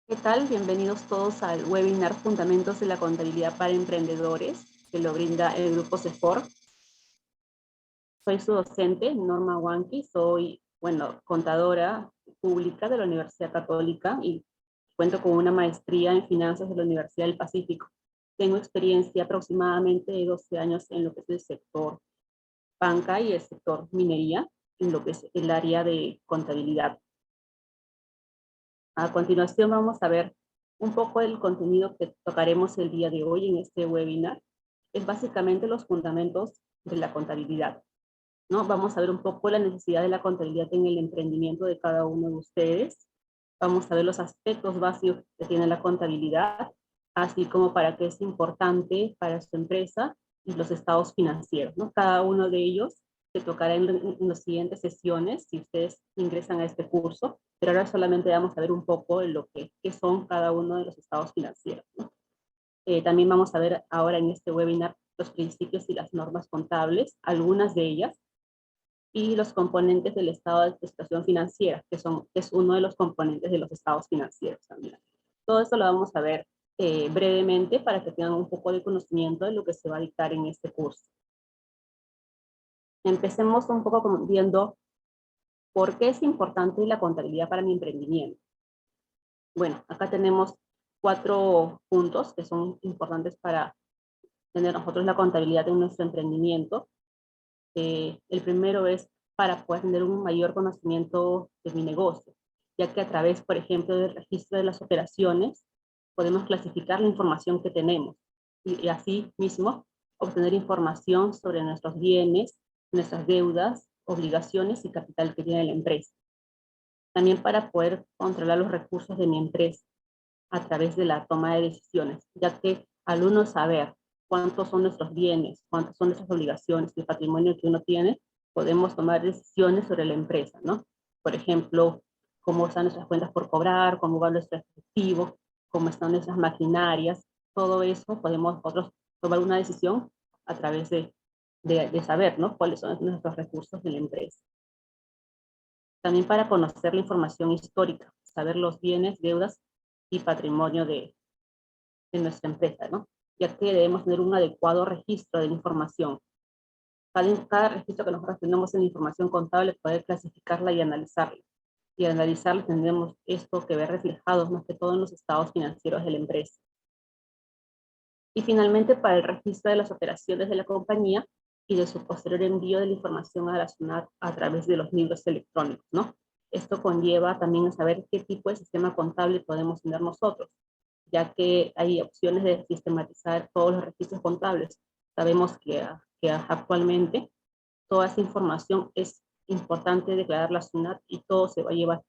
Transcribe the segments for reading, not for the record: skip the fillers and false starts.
¿Qué tal? Bienvenidos todos al webinar Fundamentos de la Contabilidad para Emprendedores, que lo brinda el Grupo CEFOR. Soy su docente, Norma Huanqui, soy, contadora pública de la Universidad Católica y cuento con una maestría en finanzas de la Universidad del Pacífico. Tengo experiencia aproximadamente de 12 años en lo que es el sector banca y el sector minería, en lo que es el área de contabilidad. A continuación vamos a ver un poco el contenido que tocaremos el día de hoy en este webinar. Es básicamente los fundamentos de la contabilidad, ¿no? Vamos a ver un poco la necesidad de la contabilidad en el emprendimiento de cada uno de ustedes. Vamos a ver los aspectos básicos que tiene la contabilidad, así como para qué es importante para su empresa y los estados financieros, ¿no? Cada uno de ellos se tocará en las siguientes sesiones si ustedes ingresan a este curso, pero ahora solamente vamos a ver un poco de lo que son cada uno de los estados financieros, ¿no? También vamos a ver ahora en este webinar los principios y las normas contables, algunas de ellas, y los componentes del estado de situación financiera, es uno de los componentes de los estados financieros también. Todo esto lo vamos a ver brevemente para que tengan un poco de conocimiento de lo que se va a dictar en este curso. Empecemos un poco viendo por qué es importante la contabilidad para mi emprendimiento. Bueno, acá tenemos 4 puntos que son importantes para tener nosotros la contabilidad en nuestro emprendimiento. El primero es para poder tener un mayor conocimiento de mi negocio, ya que a través, por ejemplo, del registro de las operaciones, podemos clasificar la información que tenemos y así mismo obtener información sobre nuestros bienes, nuestras deudas, obligaciones y capital que tiene la empresa. También para poder controlar los recursos de mi empresa a través de la toma de decisiones, ya que al uno saber cuántos son nuestros bienes, cuántas son nuestras obligaciones y el patrimonio que uno tiene, podemos tomar decisiones sobre la empresa, ¿no? Por ejemplo, cómo están nuestras cuentas por cobrar, cómo va nuestro efectivo, cómo están nuestras maquinarias, todo eso podemos nosotros tomar una decisión a través de saber, ¿no? Cuáles son nuestros recursos de la empresa. También para conocer la información histórica, saber los bienes, deudas y patrimonio de nuestra empresa, ¿no? Ya que debemos tener un adecuado registro de la información. Cada registro que nosotros tenemos en la información contable, poder clasificarla y analizarla. Y al analizarla tendremos esto que ver reflejado más que todo en los estados financieros de la empresa. Y finalmente, para el registro de las operaciones de la compañía y de su posterior envío de la información a la SUNAT a través de los libros electrónicos, ¿no? Esto conlleva también a saber qué tipo de sistema contable podemos tener nosotros, ya que hay opciones de sistematizar todos los registros contables. Sabemos que actualmente toda esa información es importante declararla a SUNAT y todo se va a llevar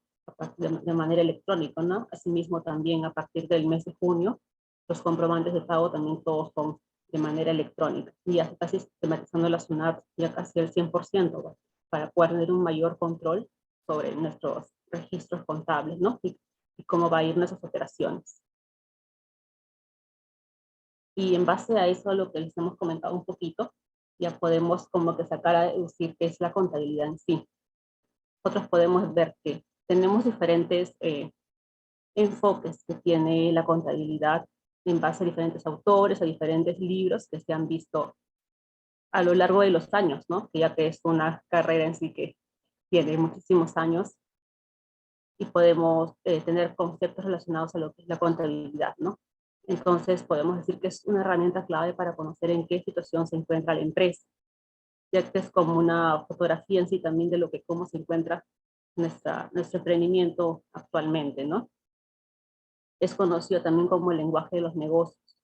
de manera electrónica, ¿no? Asimismo también a partir del mes de junio, los comprobantes de pago también todos son de manera electrónica. Y ya se está sistematizando la SUNAT ya casi al 100%, ¿no? Para poder tener un mayor control sobre nuestros registros contables, ¿no? Y cómo va a ir nuestras operaciones. Y en base a eso, a lo que les hemos comentado un poquito, ya podemos como que sacar a deducir qué es la contabilidad en sí. Nosotros podemos ver que tenemos diferentes enfoques que tiene la contabilidad en base a diferentes autores, a diferentes libros que se han visto a lo largo de los años, ¿no? Que ya que es una carrera en sí que tiene muchísimos años y podemos tener conceptos relacionados a lo que es la contabilidad, ¿no? Entonces podemos decir que es una herramienta clave para conocer en qué situación se encuentra la empresa, ya que es como una fotografía en sí también de cómo se encuentra nuestro emprendimiento actualmente, ¿no? Es conocido también como el lenguaje de los negocios.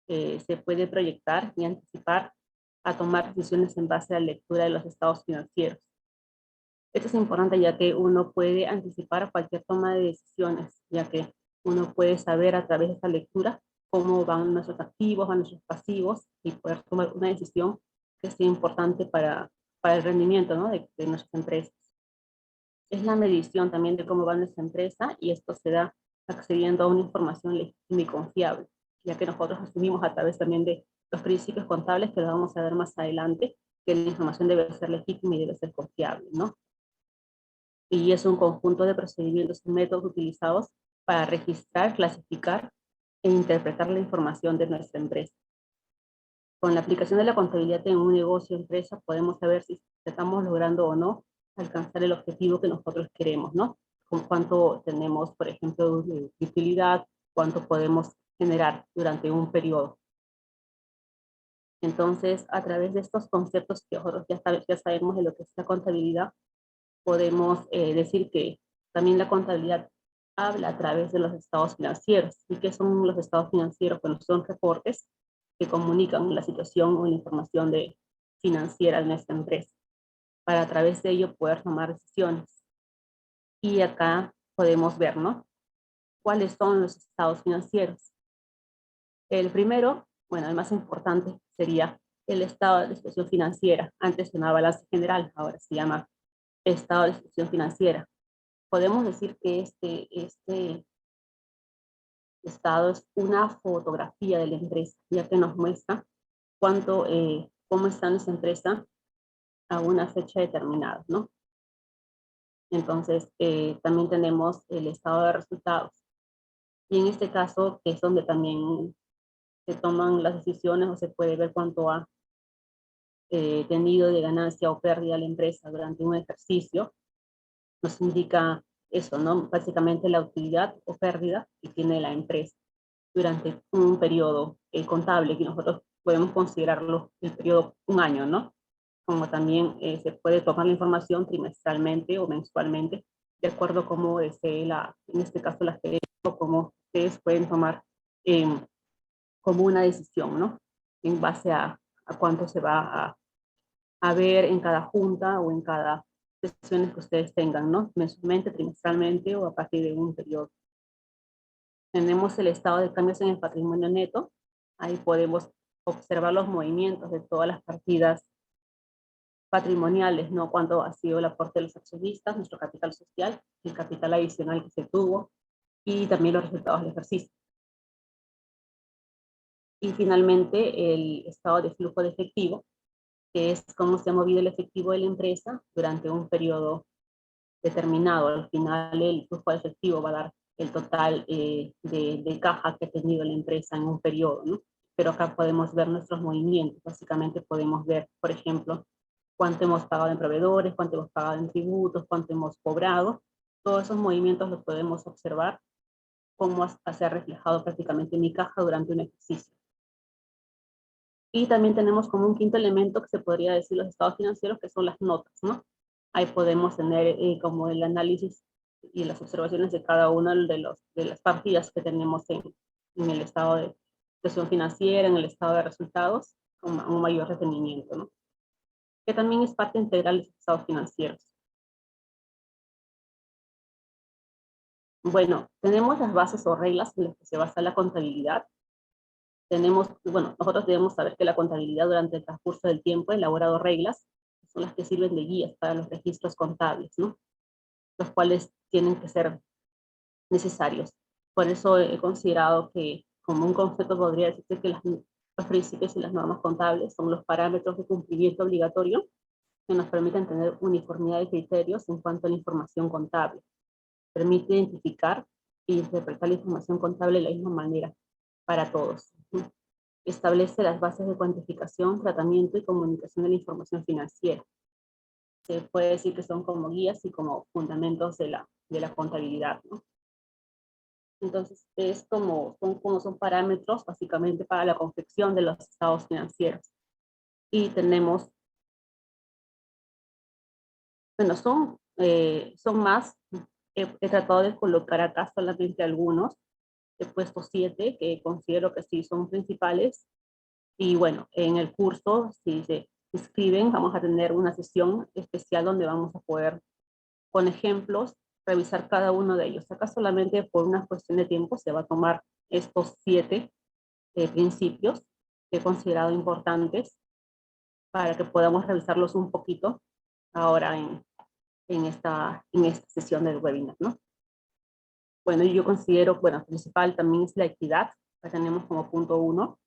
Se puede proyectar y anticipar a tomar decisiones en base a la lectura de los estados financieros. Esto es importante ya que uno puede anticipar cualquier toma de decisiones, ya que uno puede saber a través de esta lectura cómo van nuestros activos, van nuestros pasivos y poder tomar una decisión que sea importante para el rendimiento, ¿no? de nuestras empresas. Es la medición también de cómo va nuestra empresa y esto se da accediendo a una información legítima y confiable, ya que nosotros asumimos a través también de los principios contables que lo vamos a ver más adelante, que la información debe ser legítima y debe ser confiable, ¿no? Y es un conjunto de procedimientos y métodos utilizados para registrar, clasificar e interpretar la información de nuestra empresa. Con la aplicación de la contabilidad en un negocio o empresa podemos saber si estamos logrando o no alcanzar el objetivo que nosotros queremos, ¿no? Con cuánto tenemos, por ejemplo, de utilidad, cuánto podemos generar durante un periodo. Entonces, a través de estos conceptos que nosotros ya sabemos de lo que es la contabilidad, podemos decir que también la contabilidad habla a través de los estados financieros. ¿Y qué son los estados financieros? Bueno, son reportes que comunican la situación o la información financiera de nuestra empresa, para a través de ello poder tomar decisiones. Y acá podemos ver, ¿no? ¿Cuáles son los estados financieros? El primero, bueno, el más importante sería el estado de situación financiera. Antes se llamaba balance general, ahora se llama estado de situación financiera. Podemos decir que este estado es una fotografía de la empresa, ya que nos muestra cómo está nuestra empresa a una fecha determinada, ¿no? Entonces, también tenemos el estado de resultados. Y en este caso, que es donde también se toman las decisiones o se puede ver cuánto ha tenido de ganancia o pérdida la empresa durante un ejercicio, nos indica eso, ¿no? Básicamente la utilidad o pérdida que tiene la empresa durante un periodo contable, que nosotros podemos considerarlo el periodo un año, ¿no? Como también se puede tomar la información trimestralmente o mensualmente, de acuerdo a cómo desee en este caso la gerencia, o cómo ustedes pueden tomar como una decisión, ¿no? En base a cuánto se va a ver en cada junta o en cada sesiones que ustedes tengan, ¿no? Mensualmente, trimestralmente o a partir de un periodo. Tenemos el estado de cambios en el patrimonio neto. Ahí podemos observar los movimientos de todas las partidas patrimoniales, ¿no? Cuánto ha sido el aporte de los accionistas, nuestro capital social, el capital adicional que se tuvo y también los resultados del ejercicio. Y finalmente el estado de flujo de efectivo, que es cómo se ha movido el efectivo de la empresa durante un periodo determinado. Al final el flujo de efectivo va a dar el total de caja que ha tenido la empresa en un periodo, ¿no? Pero acá podemos ver nuestros movimientos. Básicamente podemos ver, por ejemplo, cuánto hemos pagado en proveedores, cuánto hemos pagado en tributos, cuánto hemos cobrado. Todos esos movimientos los podemos observar cómo se ha reflejado prácticamente en mi caja durante un ejercicio. Y también tenemos como un quinto elemento que se podría decir los estados financieros, que son las notas, ¿no? Ahí podemos tener como el análisis y las observaciones de cada una de las partidas que tenemos en el estado de situación financiera, en el estado de resultados, con un mayor retenimiento, ¿no? Que también es parte integral de los estados financieros. Bueno, tenemos las bases o reglas en las que se basa la contabilidad. Nosotros debemos saber que la contabilidad durante el transcurso del tiempo ha elaborado reglas, que son las que sirven de guías para los registros contables, ¿no? Los cuales tienen que ser necesarios. Por eso he considerado que como un concepto podría decirse que los principios y las normas contables son los parámetros de cumplimiento obligatorio que nos permiten tener uniformidad de criterios en cuanto a la información contable. Permite identificar e interpretar la información contable de la misma manera para todos. Establece las bases de cuantificación, tratamiento y comunicación de la información financiera. Se puede decir que son como guías y como fundamentos de la contabilidad, ¿no? Entonces, son parámetros básicamente para la confección de los estados financieros. Y tenemos, bueno, son más, he tratado de colocar acá solamente algunos, he puesto 7 que considero que sí son principales. Y bueno, en el curso, si se inscriben, vamos a tener una sesión especial donde vamos a poder, con ejemplos, revisar cada uno de ellos. Acá solamente por una cuestión de tiempo se va a tomar estos 7 principios que he considerado importantes para que podamos revisarlos un poquito ahora en esta sesión del webinar, ¿no? Bueno, yo considero, bueno, principal también es la equidad, la tenemos como punto 1,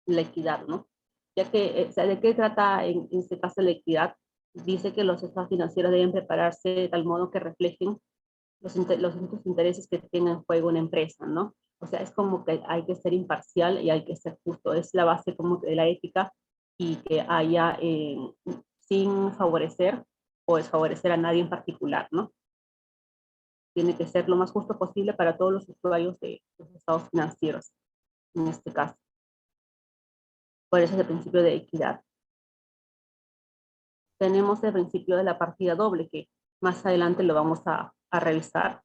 la equidad, ¿no? Ya que, o sea, ¿de qué trata en este caso la equidad? Dice que los estados financieros deben prepararse de tal modo que reflejen los distintos intereses que tenga en juego una empresa, ¿no? O sea, es como que hay que ser imparcial y hay que ser justo. Es la base como de la ética y que haya sin favorecer o desfavorecer a nadie en particular, ¿no? Tiene que ser lo más justo posible para todos los usuarios de los estados financieros, en este caso. Por eso es el principio de equidad. Tenemos el principio de la partida doble, que más adelante lo vamos a revisar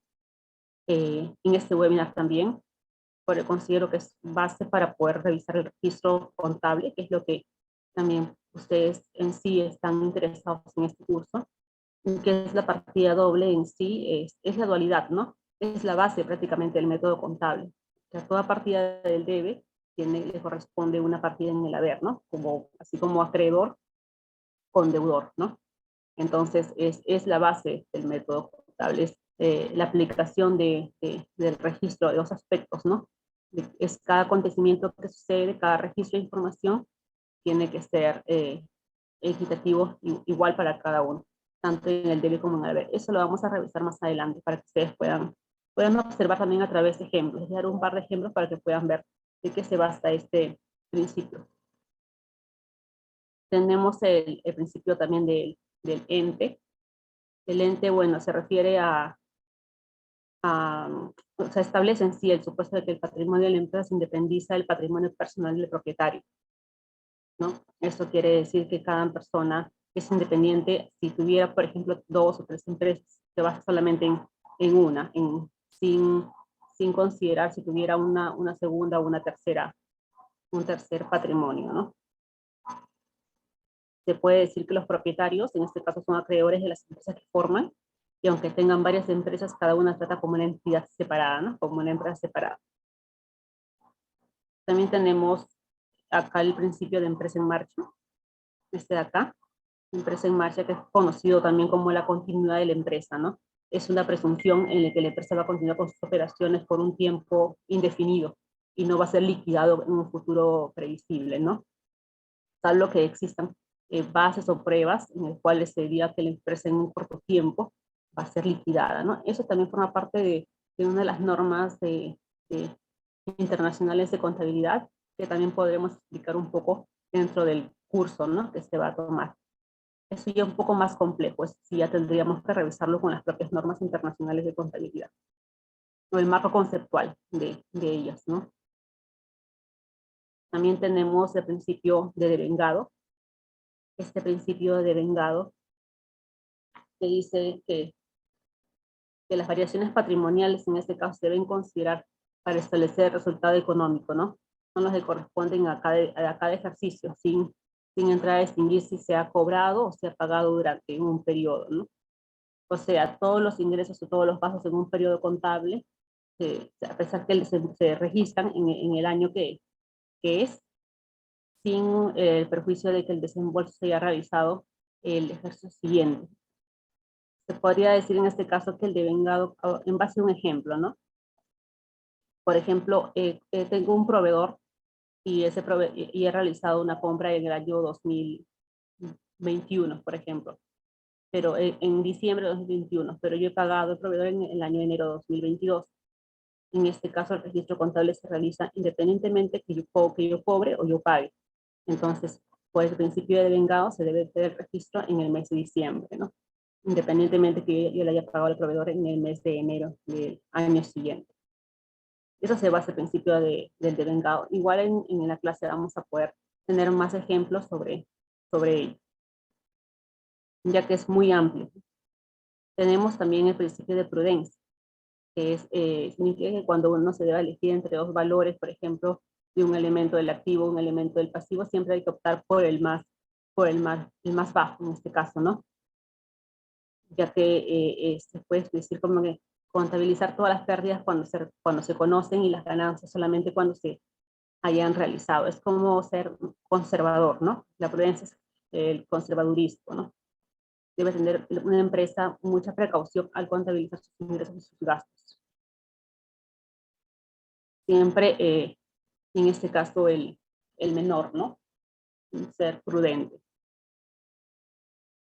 en este webinar también, porque considero que es base para poder revisar el registro contable, que es lo que también ustedes en sí están interesados en este curso, que es la partida doble en sí, es la dualidad, ¿no? Es la base prácticamente del método contable. O sea, toda partida del debe le corresponde una partida en el haber, ¿no? Como, así como acreedor con deudor, ¿no? Entonces, es la base del método contable, es la aplicación del registro de dos aspectos, ¿no? Es cada acontecimiento que sucede, cada registro de información tiene que ser equitativo, igual para cada uno, tanto en el debe como en el haber. Eso lo vamos a revisar más adelante para que ustedes puedan observar también a través de ejemplos. Les daré un par de ejemplos para que puedan ver de qué se basa este principio. Tenemos el principio también del ente. El ente, bueno, se refiere o sea, establece en sí el supuesto de que el patrimonio de la empresa se independiza del patrimonio personal del propietario, ¿no? Esto quiere decir que cada persona es independiente. Si tuviera, por ejemplo, 2 o 3 empresas, se basa solamente en una, sin considerar si tuviera una segunda o una tercera, un tercer patrimonio, ¿no? Se puede decir que los propietarios, en este caso, son acreedores de las empresas que forman, y aunque tengan varias empresas, cada una trata como una entidad separada, ¿no? Como una empresa separada. También tenemos acá el principio de empresa en marcha, este de acá, empresa en marcha, que es conocido también como la continuidad de la empresa, ¿no? Es una presunción en la que la empresa va a continuar con sus operaciones por un tiempo indefinido y no va a ser liquidado en un futuro previsible, ¿no? Salvo que existan bases o pruebas en las cuales se diga que la empresa en un corto tiempo va a ser liquidada, ¿no? Eso también forma parte de una de las normas internacionales de contabilidad, que también podremos explicar un poco dentro del curso, ¿no? Que se va a tomar. Eso ya es un poco más complejo, es sí ya tendríamos que revisarlo con las propias normas internacionales de contabilidad, o el marco conceptual de ellas, ¿no? También tenemos el principio de devengado. Este principio de devengado que dice que las variaciones patrimoniales en este caso se deben considerar para establecer el resultado económico, ¿no? Son los que corresponden a cada ejercicio, sin entrar a distinguir si se ha cobrado o se ha pagado durante un periodo, ¿no? O sea, todos los ingresos o todos los gastos en un periodo contable, a pesar que se registran en el año que es, sin el perjuicio de que el desembolso se haya realizado el ejercicio siguiente. Se podría decir en este caso que el devengado, en base a un ejemplo, ¿no? Por ejemplo, tengo un proveedor y he realizado una compra en el año 2021, por ejemplo, pero en diciembre de 2021, pero yo he pagado el proveedor en el año de enero de 2022. En este caso, el registro contable se realiza independientemente que yo cobre o yo pague. Entonces, por el principio de devengado se debe hacer el registro en el mes de diciembre, ¿no? Independientemente que yo le haya pagado al proveedor en el mes de enero del año siguiente. Eso se basa el principio del devengado. Igual en la clase vamos a poder tener más ejemplos sobre ello, ya que es muy amplio. Tenemos también el principio de prudencia, que significa que cuando uno se debe elegir entre dos valores, por ejemplo, de un elemento del activo, un elemento del pasivo, siempre hay que optar por el más bajo en este caso, ¿no? Ya que se puede decir como que contabilizar todas las pérdidas cuando se conocen y las ganancias solamente cuando se hayan realizado. Es como ser conservador, ¿no? La prudencia es el conservadurismo, ¿no? Debe tener una empresa mucha precaución al contabilizar sus ingresos y sus gastos. Siempre, en este caso, el menor, ¿no? Ser prudente.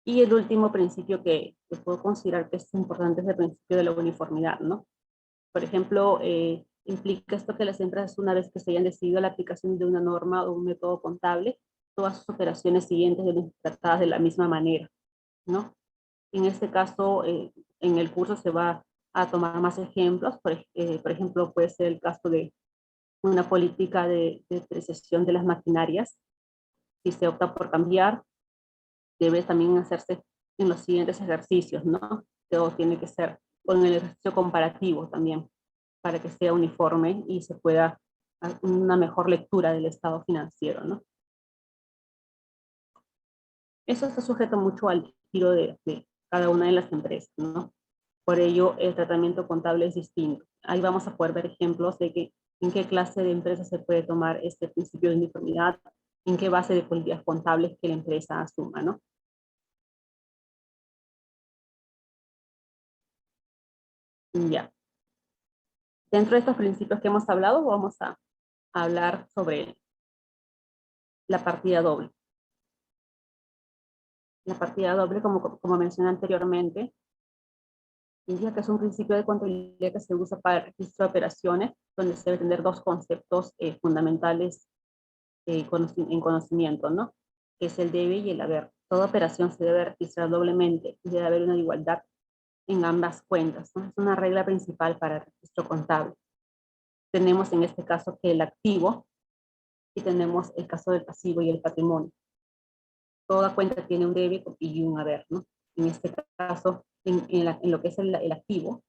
Y el último principio que puedo considerar que es importante es el principio de la uniformidad, ¿no? Por ejemplo, implica esto que las empresas, una vez que se hayan decidido la aplicación de una norma o un método contable, todas sus operaciones siguientes deben ser tratadas de la misma manera, ¿no? En este caso, en el curso se va a tomar más ejemplos. Por ejemplo, puede ser el caso de una política de depreciación de las maquinarias. Si se opta por cambiar, debe también hacerse en los siguientes ejercicios, ¿no? Todo tiene que ser con el ejercicio comparativo también, para que sea uniforme y se pueda hacer una mejor lectura del estado financiero, ¿no? Eso está sujeto mucho al giro de cada una de las empresas, ¿no? Por ello, el tratamiento contable es distinto. Ahí vamos a poder ver ejemplos de que, en qué clase de empresa se puede tomar este principio de uniformidad, en qué base de políticas contables que la empresa asuma, ¿no? Ya. Dentro de estos principios que hemos hablado, vamos a hablar sobre la partida doble. La partida doble, como mencioné anteriormente, indica que es un principio de contabilidad que se usa para el registro de operaciones, donde se debe tener dos conceptos fundamentales en conocimiento, ¿no? Que es el debe y el haber. Toda operación se debe registrar doblemente y debe haber una igualdad en ambas cuentas, ¿no? Es una regla principal para el registro contable. Tenemos en este caso que el activo y tenemos el caso del pasivo y el patrimonio. Toda cuenta tiene un debe y un haber, ¿no? En este caso, en lo que es el activo,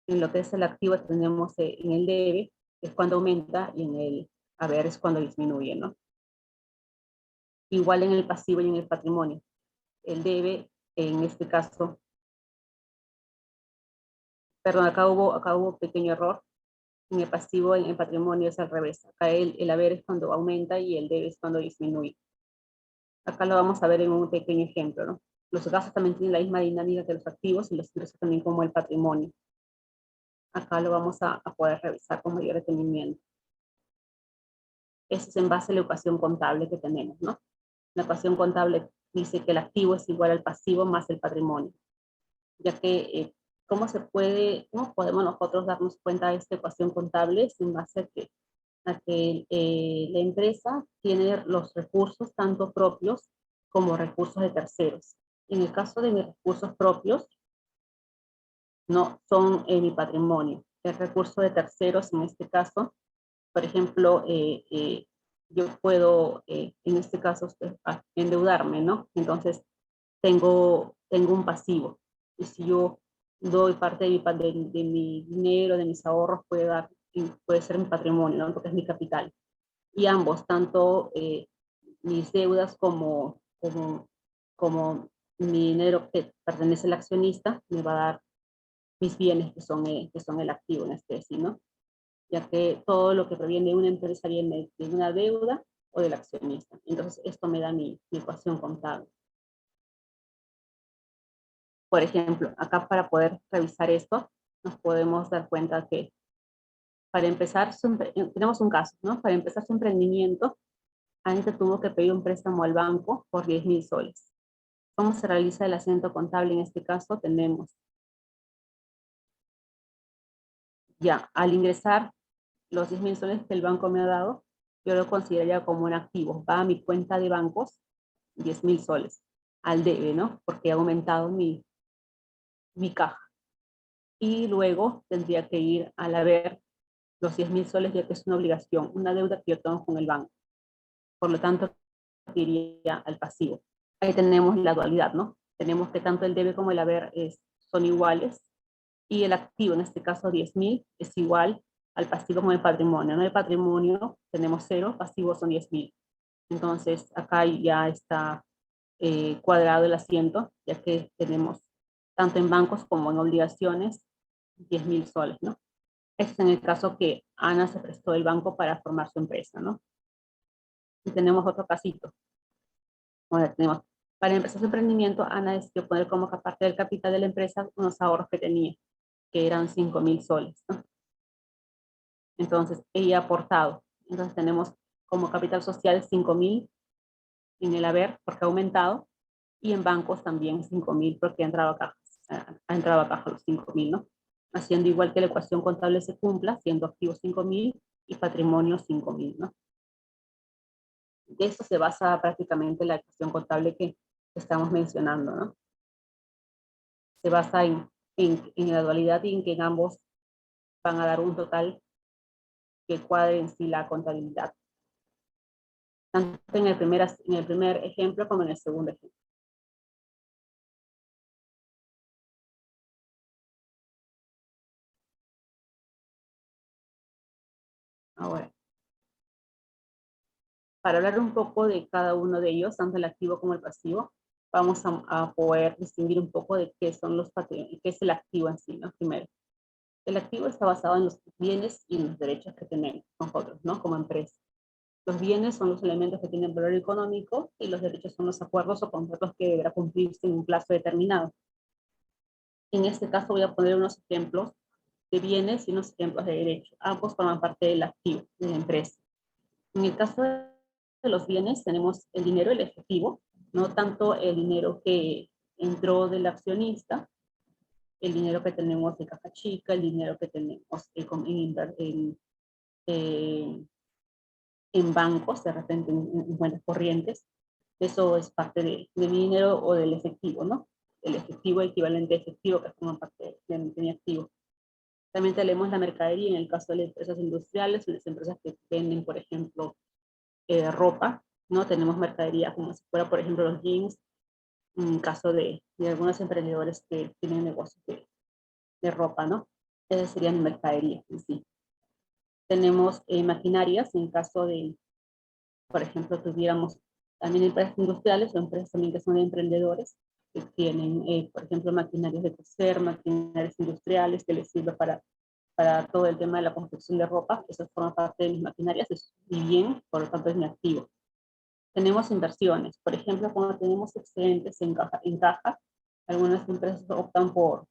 en lo que es el activo tenemos en el debe, es cuando aumenta, y en el haber es cuando disminuye, ¿no? Igual en el pasivo y en el patrimonio. El debe, en este caso, perdón, acá hubo un pequeño error. En el pasivo, en el patrimonio es al revés. Acá el haber es cuando aumenta y el debe es cuando disminuye. Acá lo vamos a ver en un pequeño ejemplo, ¿no? Los gastos también tienen la misma dinámica que los activos y los ingresos también como el patrimonio. Acá lo vamos a poder revisar con mayor detenimiento. Eso es en base a la ecuación contable que tenemos, ¿no? La ecuación contable dice que el activo es igual al pasivo más el patrimonio, ya que ¿cómo podemos nosotros darnos cuenta de esta ecuación contable sin base a que la empresa tiene los recursos tanto propios como recursos de terceros? En el caso de mis recursos propios, no son mi patrimonio. El recurso de terceros, en este caso, por ejemplo, yo puedo, en este caso, endeudarme, ¿no? Entonces, tengo un pasivo. Y si yo doy parte de mi dinero, de mis ahorros, puede ser mi patrimonio, ¿no? Porque es mi capital. Y ambos, tanto mis deudas como mi dinero que pertenece al accionista, me va a dar mis bienes que son el activo en especie, ¿no? Ya que todo lo que proviene de una empresa viene de una deuda o del accionista. Entonces, esto me da mi ecuación contable. Por ejemplo, acá para poder revisar esto, nos podemos dar cuenta que para empezar, tenemos un caso, ¿no? Para empezar su emprendimiento, Anita tuvo que pedir un préstamo al banco por 10.000 soles. ¿Cómo se realiza el asiento contable en este caso? Tenemos ya, al ingresar los 10.000 soles que el banco me ha dado, yo lo consideraría como un activo. Va a mi cuenta de bancos 10.000 soles, al debe, ¿no? Porque ha aumentado mi caja. Y luego tendría que ir al haber los 10.000 soles, ya que es una obligación, una deuda que yo tengo con el banco. Por lo tanto, iría al pasivo. Ahí tenemos la dualidad, ¿no? Tenemos que tanto el debe como el haber son iguales, y el activo, en este caso 10.000, es igual al pasivo como el patrimonio. En el patrimonio tenemos 0, pasivo son 10.000. Entonces, acá ya está cuadrado el asiento, ya que tenemos tanto en bancos como en obligaciones 10.000 soles, ¿no? Este es en el caso que Ana se prestó el banco para formar su empresa, ¿no? Y tenemos otro casito. Bueno, tenemos, para empezar su emprendimiento, Ana decidió poner como parte del capital de la empresa unos ahorros que tenía, que eran 5.000 soles, ¿no? Entonces, ella ha aportado. Entonces, tenemos como capital social 5.000 en el haber porque ha aumentado, y en bancos también 5.000 porque ha entrado a caja los 5.000, ¿no? Haciendo igual que la ecuación contable se cumpla, siendo activos 5.000 y patrimonio 5.000, ¿no? De eso se basa prácticamente la ecuación contable que estamos mencionando, ¿no? Se basa en la dualidad y en que en ambos van a dar un total que cuadre en sí la contabilidad, tanto en el primer ejemplo como en el segundo ejemplo. Ahora, para hablar un poco de cada uno de ellos, tanto el activo como el pasivo, vamos a poder distinguir un poco de qué son los patrimonios, qué es el activo en sí, ¿no? Primero, el activo está basado en los bienes y en los derechos que tenemos nosotros, ¿no? Como empresa. Los bienes son los elementos que tienen valor económico y los derechos son los acuerdos o contratos que deberá cumplirse en un plazo determinado. En este caso voy a poner unos ejemplos de bienes y unos ejemplos de derechos. Ambos forman parte del activo de la empresa. En el caso de los bienes tenemos el dinero, el efectivo, no tanto el dinero que entró del accionista, el dinero que tenemos de caja chica, el dinero que tenemos en bancos, de repente en cuentas corrientes. Eso es parte de mi dinero o del efectivo, ¿no? El efectivo equivalente a efectivo que forma parte de mi activo. También tenemos la mercadería en el caso de las empresas industriales, las empresas que venden, por ejemplo, ropa, ¿no? Tenemos mercadería como si fuera, por ejemplo, los jeans, en caso de algunos emprendedores que tienen negocios de ropa, ¿no? Esas serían mercadería en sí. Tenemos maquinarias en caso de, por ejemplo, tuviéramos también empresas industriales o empresas también que son emprendedores, que tienen, por ejemplo, maquinarias de coser, maquinarias industriales que les sirve para todo el tema de la construcción de ropa. Eso forma parte de mis maquinarias y bien, por lo tanto es mi activo. Tenemos inversiones, por ejemplo, cuando tenemos excedentes en caja, algunas empresas optan por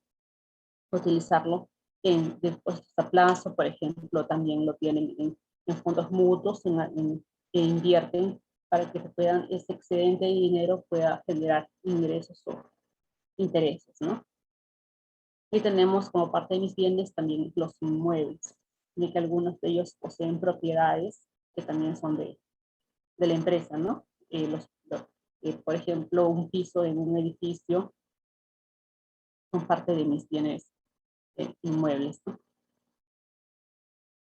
utilizarlo en depósitos a plazo, por ejemplo, también lo tienen en fondos mutuos, que invierten para que puedan, ese excedente de dinero pueda generar ingresos o intereses, ¿no? Y tenemos como parte de mis bienes también los inmuebles, de que algunos de ellos poseen propiedades que también son de la empresa, ¿no? Por ejemplo, un piso en un edificio son parte de mis bienes inmuebles, ¿no?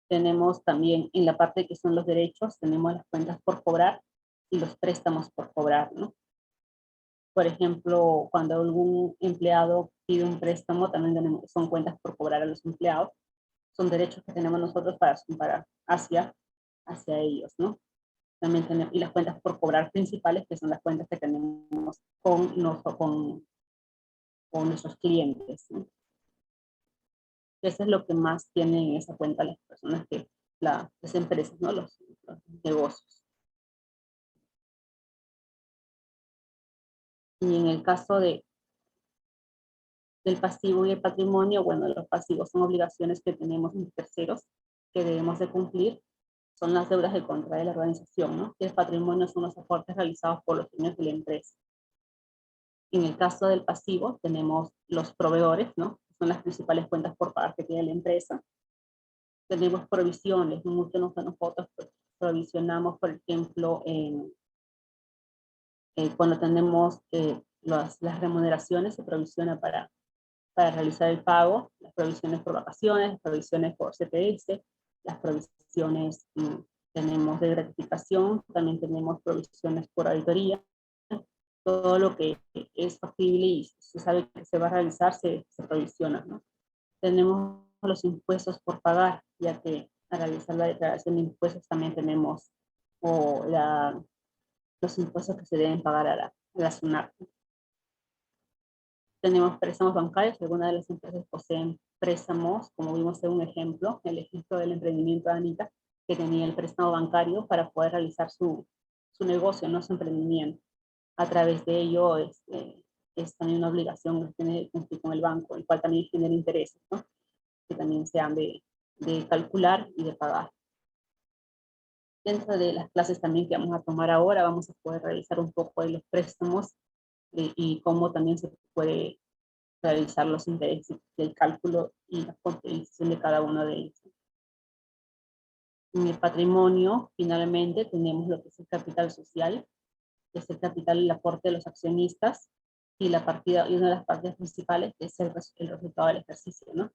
Tenemos también en la parte que son los derechos, tenemos las cuentas por cobrar y los préstamos por cobrar, ¿no? Por ejemplo, cuando algún empleado pide un préstamo, también son cuentas por cobrar a los empleados, son derechos que tenemos nosotros para hacia ellos, ¿no? También tenemos, y las cuentas por cobrar principales, que son las cuentas que tenemos con nuestros clientes, ¿no? Eso es lo que más tienen en esa cuenta las personas las empresas, ¿no? Los negocios. Y en el caso del pasivo y el patrimonio, bueno, los pasivos son obligaciones que tenemos en terceros que debemos de cumplir, son las deudas de contra de la organización, ¿no? Y el patrimonio son los aportes realizados por los dueños de la empresa. En el caso del pasivo tenemos los proveedores, ¿no? Son las principales cuentas por pagar que tiene la empresa. Tenemos provisiones, muchos de nosotros provisionamos, por ejemplo, cuando tenemos las remuneraciones, se provisiona para realizar el pago, las provisiones por vacaciones, las provisiones por CPS, las provisiones tenemos de gratificación, también tenemos provisiones por auditoría, todo lo que es factible y se sabe que se va a realizar se provisiona, ¿no? Tenemos los impuestos por pagar, ya que al realizar la declaración de impuestos también tenemos los impuestos que se deben pagar a la SUNAT. Tenemos préstamos bancarios, algunas de las empresas poseen préstamos, como vimos en un ejemplo, el ejemplo del emprendimiento de Anita, que tenía el préstamo bancario para poder realizar su negocio, no su emprendimiento. A través de ello es también una obligación que tiene cumplir con el banco, el cual también genera intereses, ¿no? Que también se han de calcular y de pagar. Dentro de las clases también que vamos a tomar ahora, vamos a poder realizar un poco de los préstamos y cómo también se puede realizar los intereses del cálculo y la contabilización de cada uno de ellos. En el patrimonio, finalmente, tenemos lo que es el capital social, que es el capital y el aporte de los accionistas, y la partida, y una de las partidas principales es el resultado del ejercicio, ¿no?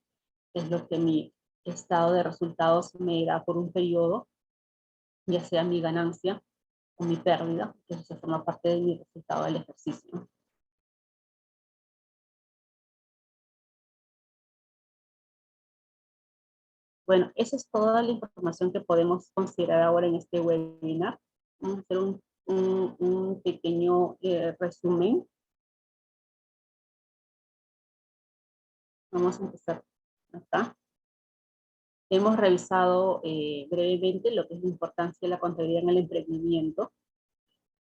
Es lo que mi estado de resultados me da por un periodo, ya sea mi ganancia o mi pérdida, que eso forma parte de mi resultado del ejercicio, ¿no? Bueno, esa es toda la información que podemos considerar ahora en este webinar. Vamos a hacer un pequeño resumen. Vamos a empezar acá. Hemos revisado brevemente lo que es la importancia de la contabilidad en el emprendimiento.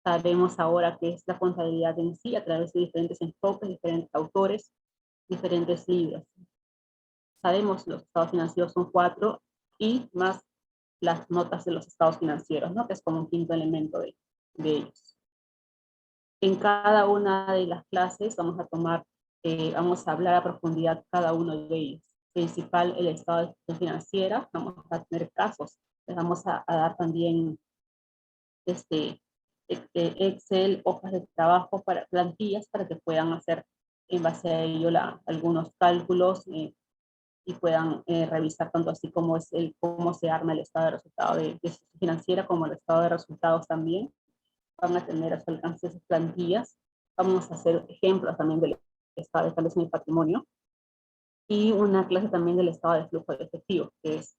Sabemos ahora qué es la contabilidad en sí a través de diferentes enfoques, diferentes autores, diferentes libros. Sabemos los estados financieros son 4 y más las notas de los estados financieros, ¿no? Que es como un quinto elemento de ellos. En cada una de las clases vamos a tomar, vamos a hablar a profundidad cada uno de ellos. Principal, el estado de gestión financiera, vamos a tener casos, les vamos a dar también Excel, hojas de trabajo, para plantillas para que puedan hacer en base a ello algunos cálculos y puedan revisar tanto así como es cómo se arma el estado de resultado de financiera como el estado de resultados también. Van a tener a su alcance esas plantillas. Vamos a hacer ejemplos también del estado de establecimiento de patrimonio y una clase también del estado de flujo de efectivo, que es,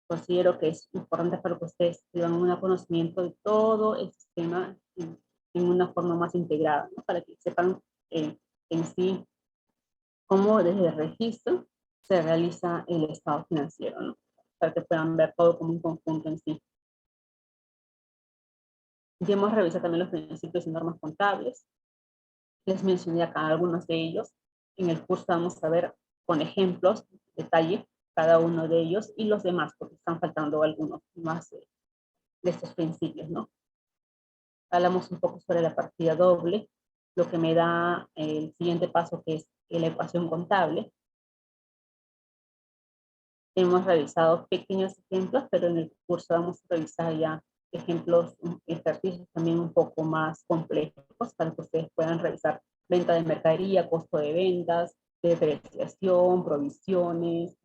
considero que es importante para que ustedes tengan un conocimiento de todo el sistema en una forma más integrada, ¿no? Para que sepan en sí cómo desde el registro se realiza el estado financiero, ¿no? Para que puedan ver todo como un conjunto en sí. Ya hemos revisado también los principios y normas contables. Les mencioné acá algunos de ellos. En el curso vamos a ver con ejemplos, detalle, cada uno de ellos y los demás, porque están faltando algunos más de estos principios, ¿no? Hablamos un poco sobre la partida doble, lo que me da el siguiente paso, que es la ecuación contable. Hemos revisado pequeños ejemplos, pero en el curso vamos a revisar ya ejemplos, ejercicios también un poco más complejos para que ustedes puedan revisar venta de mercadería, costo de ventas, depreciación, provisiones,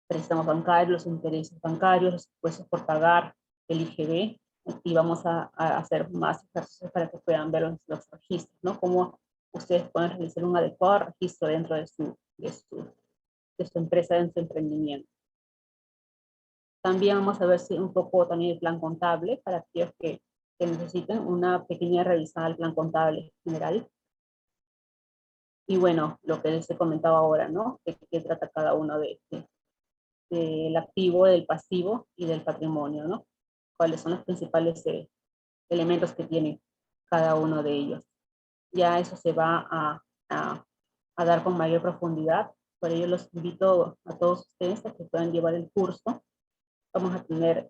préstamos bancarios, los intereses bancarios, los impuestos por pagar, el IGB, y vamos a hacer más ejercicios para que puedan ver los registros, ¿no? Cómo ustedes pueden realizar un adecuado registro dentro de su empresa, de su emprendimiento. También vamos a ver si un poco también el plan contable para aquellos que necesiten una pequeña revisada del plan contable general. Y bueno, lo que les he comentado ahora, ¿no? Que trata cada uno del activo, del pasivo y del patrimonio, ¿no? Cuáles son los principales elementos que tiene cada uno de ellos. Ya eso se va a dar con mayor profundidad. Por ello los invito a todos ustedes a que puedan llevar el curso. Vamos a tener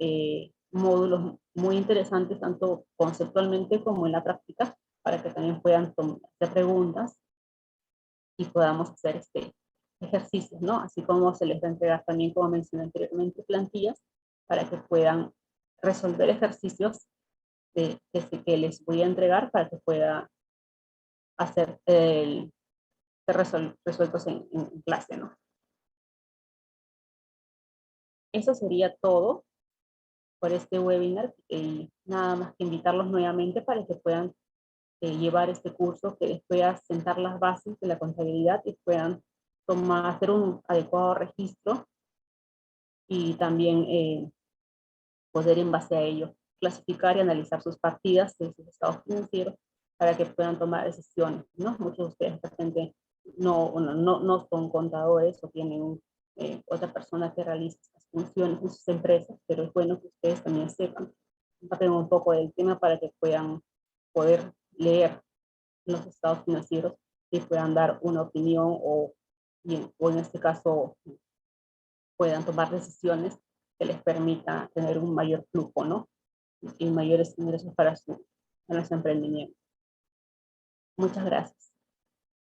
módulos muy interesantes, tanto conceptualmente como en la práctica, para que también puedan hacer preguntas y podamos hacer ejercicios, ¿no? Así como se les va a entregar también, como mencioné anteriormente, plantillas, para que puedan resolver ejercicios que les voy a entregar para que pueda hacer ser resueltos en clase, ¿no? Eso sería todo por este webinar, y nada más que invitarlos nuevamente para que puedan llevar este curso, que les pueda sentar las bases de la contabilidad y puedan hacer un adecuado registro y también poder en base a ello clasificar y analizar sus partidas de sus estados financieros para que puedan tomar decisiones, ¿no? Muchos de ustedes de repente no son contadores o tienen otra persona que realiza estas funciones en sus empresas, pero es bueno que ustedes también sepan un poco del tema para que puedan poder leer los estados financieros y puedan dar una opinión o en este caso puedan tomar decisiones que les permita tener un mayor flujo, ¿no? Y mayores ingresos para su emprendimiento. Muchas gracias.